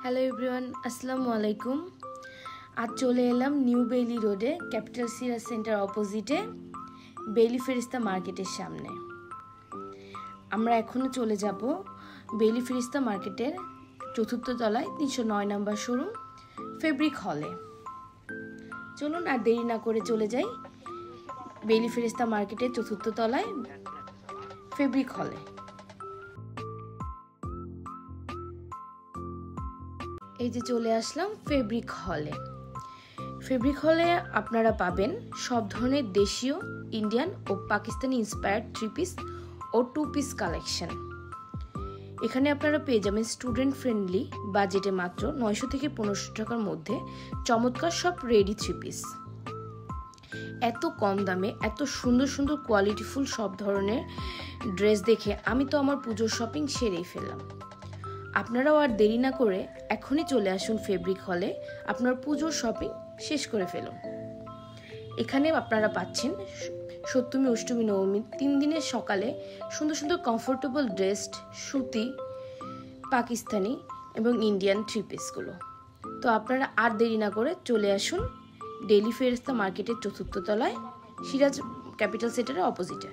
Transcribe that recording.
Hello everyone, আসসালামু আলাইকুম। আজ চলে এলাম নিউ বেইলি রোডে ক্যাপিটাল সিরাজ সেন্টার অপোজিটে বেইলি ফেরিস্তা মার্কেটের সামনে। আমরা এখনও চলে যাব বেইলি ফেরিস্তা মার্কেটের চতুর্থ তলায় 309 নম্বর শোরুম ফেব্রিক হলে। চলুন আর দেরি না করে চলে যাই বেইলি ফেরিস্তা মার্কেটের চতুর্থ তলায় ফেব্রিক হলে। এই যে চলে আসলাম ফেব্রিক হলে। ফেব্রিক হলে আপনারা পাবেন সব ধরনের দেশীয়, ইন্ডিয়ান ও পাকিস্তানি ইন্সপায়ার্ড 3 পিস ও 2 পিস কালেকশন। এখানে আপনারা পেয়ে যাবেন স্টুডেন্ট ফ্রেন্ডলি বাজেটে মাত্র 900 থেকে 1500 টাকার মধ্যে চমৎকার সব রেডি 3 পিস। এত কম দামে এত সুন্দর সুন্দর কোয়ালিটিফুল সব ধরনের ড্রেস দেখে আমি তো আমার পুজোর শপিং সেরেই ফেললাম। আপনারাও আর দেরি না করে এখনই চলে আসুন ফেব্রিক হলে, আপনার পুজোর শপিং শেষ করে ফেলুন। এখানে আপনারা পাচ্ছেন সপ্তমী, অষ্টমী, নবমী 3 দিনের সকালে সুন্দর সুন্দর কমফোর্টেবল ড্রেসড সুতি, পাকিস্তানি এবং ইন্ডিয়ান 3 পিসগুলো। তো আপনারা আর দেরি না করে চলে আসুন বেইলি ফেরিস্তা মার্কেটের চতুর্থ তলায় সিরাজ ক্যাপিটাল সেন্টারের অপোজিটে।